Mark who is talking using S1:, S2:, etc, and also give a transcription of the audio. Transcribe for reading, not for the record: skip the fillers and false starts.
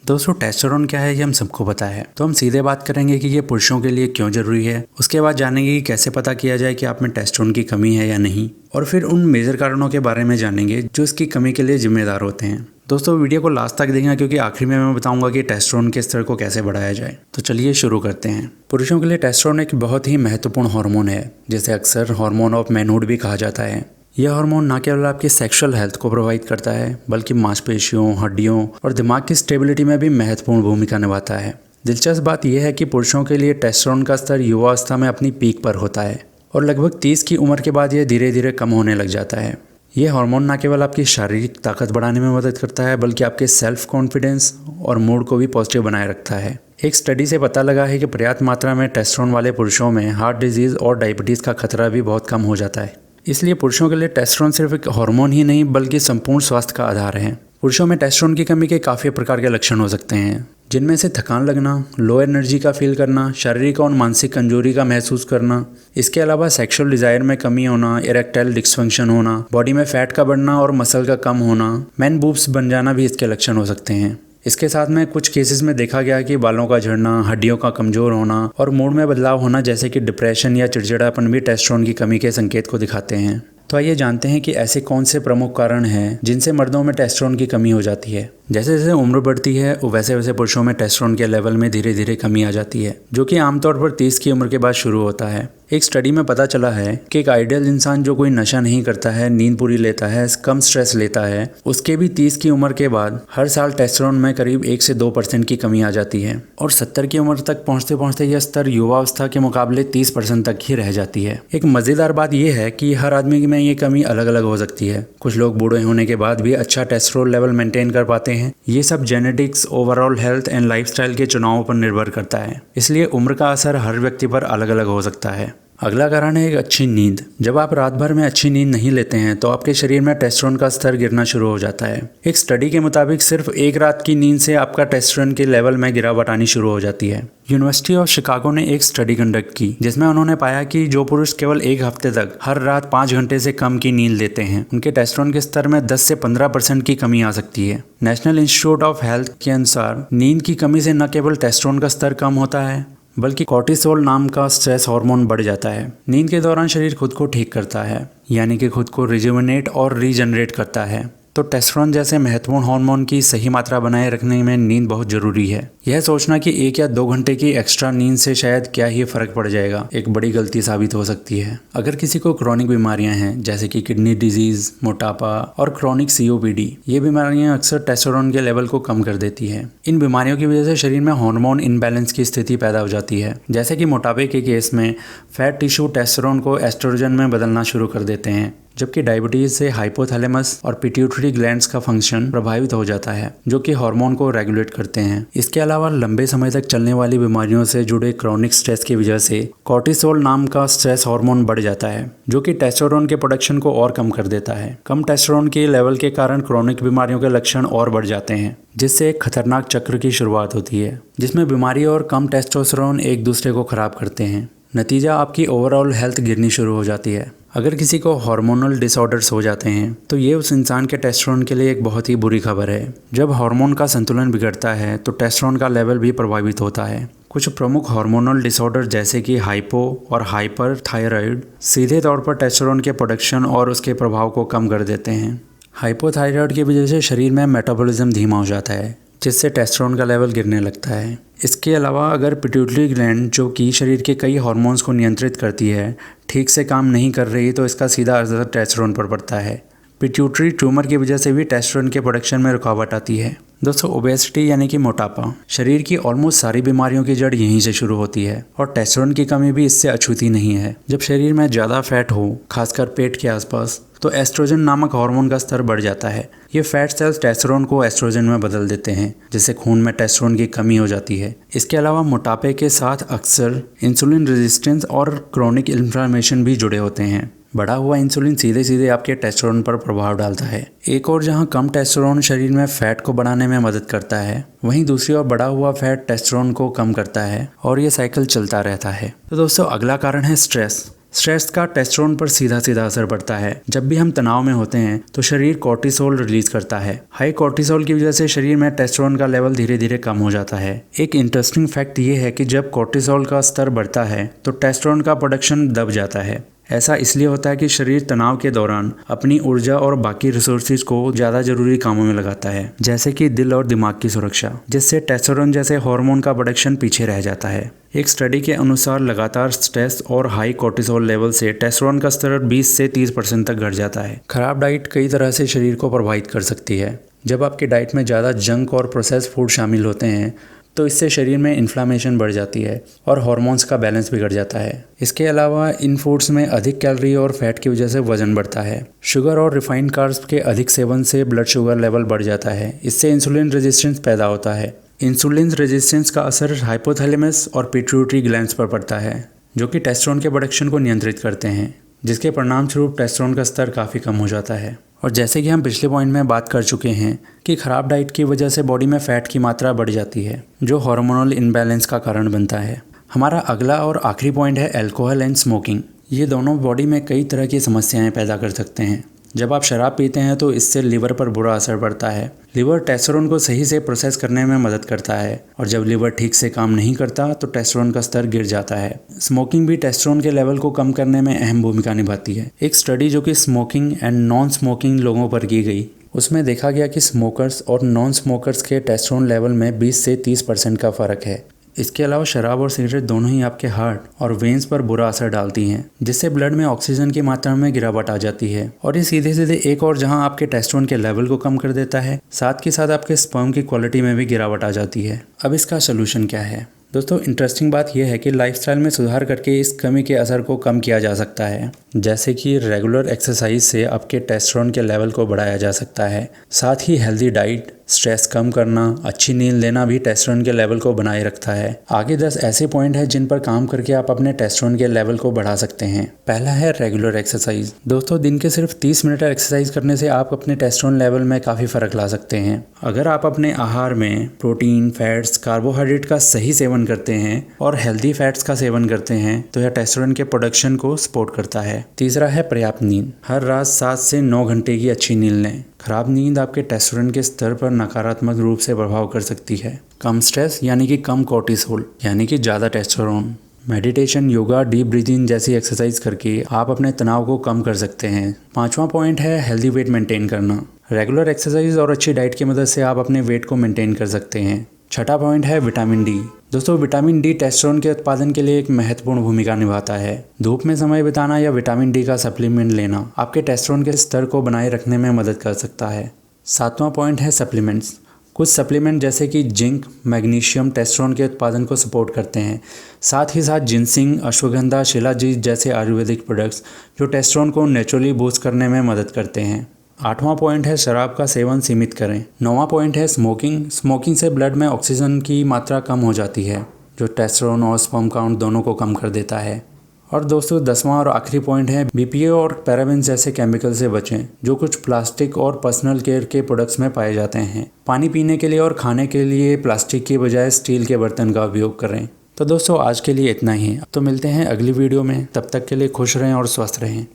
S1: दोस्तों टेस्टोस्टेरोन क्या है ये हम सबको पता है, तो हम सीधे बात करेंगे कि ये पुरुषों के लिए क्यों जरूरी है। उसके बाद जानेंगे कि कैसे पता किया जाए कि आप में टेस्टोस्टेरोन की कमी है या नहीं, और फिर उन मेजर कारणों के बारे में जानेंगे जो इसकी कमी के लिए जिम्मेदार होते हैं। दोस्तों वीडियो को लास्ट तक देखना, क्योंकि आखिर में मैं बताऊंगा कि टेस्टोस्टेरोन के स्तर को कैसे बढ़ाया जाए। तो चलिए शुरू करते हैं। पुरुषों के लिए टेस्टोस्टेरोन एक बहुत ही महत्वपूर्ण हार्मोन है, जिसे अक्सर हार्मोन ऑफ मैनहुड भी कहा जाता है। यह हार्मोन न केवल आपकी सेक्सुअल हेल्थ को प्रभावित करता है, बल्कि मांसपेशियों, हड्डियों और दिमाग की स्टेबिलिटी में भी महत्वपूर्ण भूमिका निभाता है। दिलचस्प बात यह है कि पुरुषों के लिए टेस्टोस्टेरोन का स्तर युवावस्था में अपनी पीक पर होता है और लगभग 30 की उम्र के बाद यह धीरे धीरे कम होने लग जाता है। यह हार्मोन न केवल आपकी शारीरिक ताकत बढ़ाने में मदद करता है, बल्कि आपके सेल्फ कॉन्फिडेंस और मूड को भी पॉजिटिव बनाए रखता है। एक स्टडी से पता लगा है कि पर्याप्त मात्रा में टेस्टोस्टेरोन वाले पुरुषों में हार्ट डिजीज और डायबिटीज़ का खतरा भी बहुत कम हो जाता है। इसलिए पुरुषों के लिए टेस्टोस्टेरोन सिर्फ एक हार्मोन ही नहीं, बल्कि संपूर्ण स्वास्थ्य का आधार है। पुरुषों में टेस्टोस्टेरोन की कमी के काफ़ी प्रकार के लक्षण हो सकते हैं, जिनमें से थकान लगना, लो एनर्जी का फील करना, शारीरिक और मानसिक कमजोरी का महसूस करना। इसके अलावा सेक्सुअल डिजायर में कमी होना, इरेक्टाइल डिस्फंक्शन होना, बॉडी में फैट का बढ़ना और मसल का कम होना, मैन बूब्स बन जाना भी इसके लक्षण हो सकते हैं। इसके साथ में कुछ केसेस में देखा गया कि बालों का झड़ना, हड्डियों का कमजोर होना और मूड में बदलाव होना, जैसे कि डिप्रेशन या चिड़चिड़ापन, भी टेस्टोस्टेरोन की कमी के संकेत को दिखाते हैं। तो आइए जानते हैं कि ऐसे कौन से प्रमुख कारण हैं जिनसे मर्दों में टेस्टोस्टेरोन की कमी हो जाती है। जैसे जैसे उम्र बढ़ती है वैसे वैसे पुरुषों में टेस्टोस्टेरोन के लेवल में धीरे धीरे कमी आ जाती है, जो कि आमतौर पर 30 की उम्र के बाद शुरू होता है। एक स्टडी में पता चला है कि एक आइडियल इंसान जो कोई नशा नहीं करता है, नींद पूरी लेता है, कम स्ट्रेस लेता है, उसके भी 30 की उम्र के बाद हर साल टेस्टोस्टेरोन में करीब 1 से 2% की कमी आ जाती है, और 70 की उम्र तक पहुंचते पहुंचते यह स्तर युवावस्था के मुकाबले 30% तक ही रह जाती है। एक मजेदार बात यह है कि हर आदमी में ये कमी अलग अलग हो सकती है। कुछ लोग बूढ़े होने के बाद भी अच्छा टेस्टोस्टेरोन लेवल मेंटेन कर पाते हैं। ये सब genetics, overall health and lifestyle के चुनावों पर निर्भर करता है, इसलिए उम्र का असर हर व्यक्ति पर अलग अलग हो सकता है। अगला कारण है एक अच्छी नींद। जब आप रात भर में अच्छी नींद नहीं लेते हैं तो आपके शरीर में टेस्टोस्टेरोन का स्तर गिरना शुरू हो जाता है। एक स्टडी के मुताबिक सिर्फ एक रात की नींद से आपका टेस्टोस्टेरोन के लेवल में गिरावट आनी शुरू हो जाती है। यूनिवर्सिटी ऑफ शिकागो ने एक स्टडी कंडक्ट की, जिसमें उन्होंने पाया कि जो पुरुष केवल एक हफ्ते तक हर रात 5 घंटे से कम की नींद लेते हैं, उनके टेस्टोस्टेरोन के स्तर में 10 से 15% की कमी आ सकती है। नेशनल इंस्टीट्यूट ऑफ हेल्थ के अनुसार नींद की कमी से न केवल टेस्टोस्टेरोन का स्तर कम होता है, बल्कि कॉर्टिसोल नाम का स्ट्रेस हार्मोन बढ़ जाता है। नींद के दौरान शरीर खुद को ठीक करता है, यानी कि खुद को रिजुविनेट और रीजनरेट करता है। तो टेस्टोस्टेरोन जैसे महत्वपूर्ण हार्मोन की सही मात्रा बनाए रखने में नींद बहुत जरूरी है। यह सोचना कि 1 या 2 घंटे की एक्स्ट्रा नींद से शायद क्या ही फर्क पड़ जाएगा, एक बड़ी गलती साबित हो सकती है। अगर किसी को क्रॉनिक बीमारियां हैं, जैसे कि किडनी डिजीज, मोटापा और क्रॉनिक COPD, ये बीमारियां अक्सर टेस्टोस्टेरोन के लेवल को कम कर देती है। इन बीमारियों की वजह से शरीर में हार्मोन इनबैलेंस की स्थिति पैदा हो जाती है, जैसे कि मोटापे के केस में फैट टिश्यू टेस्टोस्टेरोन को एस्ट्रोजन में बदलना शुरू कर देते हैं, जबकि डायबिटीज से हाइपोथैलेमस और पिट्यूटरी ग्लैंड्स का फंक्शन प्रभावित हो जाता है, जो कि हार्मोन को रेगुलेट करते हैं। इसके अलावा लंबे समय तक चलने वाली बीमारियों से जुड़े क्रॉनिक स्ट्रेस की वजह से कॉर्टिसोल नाम का स्ट्रेस हार्मोन बढ़ जाता है, जो कि टेस्टोस्टेरोन के प्रोडक्शन को और कम कर देता है। कम टेस्टोस्टेरोन के लेवल के कारण क्रॉनिक बीमारियों के लक्षण और बढ़ जाते हैं, जिससे एक खतरनाक चक्र की शुरुआत होती है, जिसमें बीमारी और कम टेस्टोस्टेरोन एक दूसरे को खराब करते हैं। नतीजा, आपकी ओवरऑल हेल्थ गिरनी शुरू हो जाती है। अगर किसी को हार्मोनल डिसऑर्डर्स हो जाते हैं तो ये उस इंसान के टेस्टोस्टेरोन के लिए एक बहुत ही बुरी खबर है। जब हार्मोन का संतुलन बिगड़ता है तो टेस्टोस्टेरोन का लेवल भी प्रभावित होता है। कुछ प्रमुख हार्मोनल डिसऑर्डर, जैसे कि हाइपो और हाइपर थायराइड, सीधे तौर पर टेस्टोस्टेरोन के प्रोडक्शन और उसके प्रभाव को कम कर देते हैं। हाइपोथायराइड की वजह से शरीर में मेटाबॉलिज्म धीमा हो जाता है, जिससे टेस्टोस्टेरोन का लेवल गिरने लगता है। इसके अलावा अगर पिट्यूटरी ग्लैंड, जो कि शरीर के कई हार्मोन्स को नियंत्रित करती है, ठीक से काम नहीं कर रही तो इसका सीधा असर टेस्टोस्टेरोन पर पड़ता है। पिट्यूटरी ट्यूमर की वजह से भी टेस्टोस्टेरोन के प्रोडक्शन में रुकावट आती है। दोस्तों, ओबेसिटी यानी कि मोटापा शरीर की ऑलमोस्ट सारी बीमारियों की जड़ यहीं से शुरू होती है, और टेस्टोस्टेरोन की कमी भी इससे अछूती नहीं है। जब शरीर में ज़्यादा फैट हो, खासकर पेट के आसपास, तो एस्ट्रोजन नामक हार्मोन का स्तर बढ़ जाता है। ये फैट सेल्स टेस्टोस्टेरोन को एस्ट्रोजन में बदल देते हैं, जिससे खून में टेस्टोस्टेरोन की कमी हो जाती है। इसके अलावा मोटापे के साथ अक्सर इंसुलिन रेजिस्टेंस और क्रोनिक इन्फ्लेमेशन भी जुड़े होते हैं। बढ़ा हुआ इंसुलिन सीधे सीधे आपके टेस्टोस्टेरोन पर प्रभाव डालता है। एक और जहां कम टेस्टोस्टेरोन शरीर में फैट को बढ़ाने में मदद करता है, वहीं दूसरी ओर बढ़ा हुआ फैट टेस्टोस्टेरोन को कम करता है, और ये साइकिल चलता रहता है। तो दोस्तों, अगला कारण है स्ट्रेस। स्ट्रेस का टेस्टोस्टेरोन पर सीधा सीधा असर पड़ता है। जब भी हम तनाव में होते हैं तो शरीर कोर्टिसोल रिलीज करता है। हाई कोर्टिसोल की वजह से शरीर में टेस्टोस्टेरोन का लेवल धीरे धीरे कम हो जाता है। एक इंटरेस्टिंग फैक्ट ये है कि जब कोर्टिसोल का स्तर बढ़ता है तो टेस्टोस्टेरोन का प्रोडक्शन दब जाता है। ऐसा इसलिए होता है कि शरीर तनाव के दौरान अपनी ऊर्जा और बाकी रिसोर्सेज को ज़्यादा जरूरी कामों में लगाता है, जैसे कि दिल और दिमाग की सुरक्षा, जिससे टेस्टोस्टेरोन जैसे हार्मोन का प्रोडक्शन पीछे रह जाता है। एक स्टडी के अनुसार लगातार स्ट्रेस और हाई कोर्टिसोल लेवल से टेस्टोस्टेरोन का स्तर 20 से 30% तक घट जाता है। खराब डाइट कई तरह से शरीर को प्रभावित कर सकती है। जब आपकी डाइट में ज़्यादा जंक और प्रोसेस्ड फूड शामिल होते हैं तो इससे शरीर में इन्फ्लामेशन बढ़ जाती है और हार्मोन्स का बैलेंस बिगड़ जाता है। इसके अलावा इन फूड्स में अधिक कैलोरी और फैट की वजह से वजन बढ़ता है। शुगर और रिफाइंड कार्ब्स के अधिक सेवन से ब्लड शुगर लेवल बढ़ जाता है। इससे इंसुलिन रेजिस्टेंस पैदा होता है। इंसुलिन रेजिस्टेंस का असर हाइपोथैलेमस और पिट्यूटरी ग्लैंड्स पर पड़ता है, जो कि टेस्टोस्टेरोन के प्रोडक्शन को नियंत्रित करते हैं, जिसके परिणाम स्वरूप टेस्टोस्टेरोन का स्तर काफ़ी कम हो जाता है। और जैसे कि हम पिछले पॉइंट में बात कर चुके हैं कि खराब डाइट की वजह से बॉडी में फ़ैट की मात्रा बढ़ जाती है, जो हार्मोनल इम्बैलेंस का कारण बनता है। हमारा अगला और आखिरी पॉइंट है अल्कोहल एंड स्मोकिंग। ये दोनों बॉडी में कई तरह की समस्याएं पैदा कर सकते हैं। जब आप शराब पीते हैं तो इससे लिवर पर बुरा असर पड़ता है। लिवर टेस्टोस्टेरोन को सही से प्रोसेस करने में मदद करता है, और जब लिवर ठीक से काम नहीं करता तो टेस्टोस्टेरोन का स्तर गिर जाता है। स्मोकिंग भी टेस्टोस्टेरोन के लेवल को कम करने में अहम भूमिका निभाती है। एक स्टडी जो कि स्मोकिंग एंड नॉन स्मोकिंग लोगों पर की गई, उसमें देखा गया कि स्मोकर्स और नॉन स्मोकर्स के टेस्टोस्टेरोन लेवल में 20 से 30% का फ़र्क है। इसके अलावा शराब और सिगरेट दोनों ही आपके हार्ट और वेन्स पर बुरा असर डालती हैं, जिससे ब्लड में ऑक्सीजन की मात्रा में गिरावट आ जाती है। और ये सीधे सीधे एक और जहां आपके टेस्टोस्टेरोन के लेवल को कम कर देता है, साथ के साथ आपके स्पर्म की क्वालिटी में भी गिरावट आ जाती है। अब इसका सोल्यूशन क्या है? दोस्तों, इंटरेस्टिंग बात यह है कि लाइफस्टाइल में सुधार करके इस कमी के असर को कम किया जा सकता है, जैसे कि रेगुलर एक्सरसाइज से आपके टेस्टोस्टेरोन के लेवल को बढ़ाया जा सकता है। साथ ही हेल्दी डाइट, स्ट्रेस कम करना, अच्छी नींद लेना भी टेस्टोस्टेरोन के लेवल को बनाए रखता है। आगे 10 ऐसे पॉइंट हैं जिन पर काम करके आप अपने टेस्टोस्टेरोन के लेवल को बढ़ा सकते हैं। पहला है रेगुलर एक्सरसाइज। दोस्तों, दिन के सिर्फ 30 मिनट एक्सरसाइज करने से आप अपने टेस्टोस्टेरोन लेवल में काफ़ी फ़र्क ला सकते हैं। अगर आप अपने आहार में प्रोटीन, फैट्स, कार्बोहाइड्रेट का सही सेवन करते हैं और हेल्दी फैट्स का सेवन करते हैं तो यह टेस्टोस्टेरोन के प्रोडक्शन को सपोर्ट करता है। तीसरा है पर्याप्त नींद। हर रात 7 से 9 घंटे की अच्छी नींद लें। खराब नींद आपके टेस्टोस्टेरोन के स्तर पर नकारात्मक रूप से प्रभाव कर सकती है। कम स्ट्रेस यानी कि कम कोर्टिसोल यानी कि ज़्यादा testosterone. Meditation, yoga, deep breathing जैसी एक्सरसाइज करके आप अपने तनाव को कम कर सकते हैं। 5वां पॉइंट है हेल्दी वेट मेंटेन करना। रेगुलर एक्सरसाइज और अच्छी डाइट की मदद से आप अपने वेट को मेंटेन कर सकते हैं। 6वां पॉइंट है विटामिन डी। दोस्तों, विटामिन डी टेस्टोस्टेरोन के उत्पादन के लिए एक महत्वपूर्ण भूमिका निभाता है। धूप में समय बिताना या विटामिन डी का सप्लीमेंट लेना आपके टेस्टोस्टेरोन के स्तर को बनाए रखने में मदद कर सकता है। 7वां पॉइंट है सप्लीमेंट्स। कुछ सप्लीमेंट जैसे कि जिंक, मैग्नीशियम टेस्टोस्टेरोन के उत्पादन को सपोर्ट करते हैं। साथ ही साथ जिनसिंग, अश्वगंधा, शिलाजीत जैसे आयुर्वेदिक प्रोडक्ट्स जो टेस्टोस्टेरोन को नेचुरली बूस्ट करने में मदद करते हैं। 8वां पॉइंट है शराब का सेवन सीमित करें। 9वां पॉइंट है स्मोकिंग। स्मोकिंग से ब्लड में ऑक्सीजन की मात्रा कम हो जाती है, जो टेस्टोस्टेरोन और स्पर्म काउंट दोनों को कम कर देता है। और दोस्तों, 10वां और आखिरी पॉइंट है बीपीए और पैराबेन जैसे केमिकल से बचें, जो कुछ प्लास्टिक और पर्सनल केयर के प्रोडक्ट्स में पाए जाते हैं। पानी पीने के लिए और खाने के लिए प्लास्टिक की बजाय स्टील के बर्तन का उपयोग करें। तो दोस्तों, आज के लिए इतना ही। तो मिलते हैं अगली वीडियो में। तब तक के लिए खुश रहें और स्वस्थ रहें।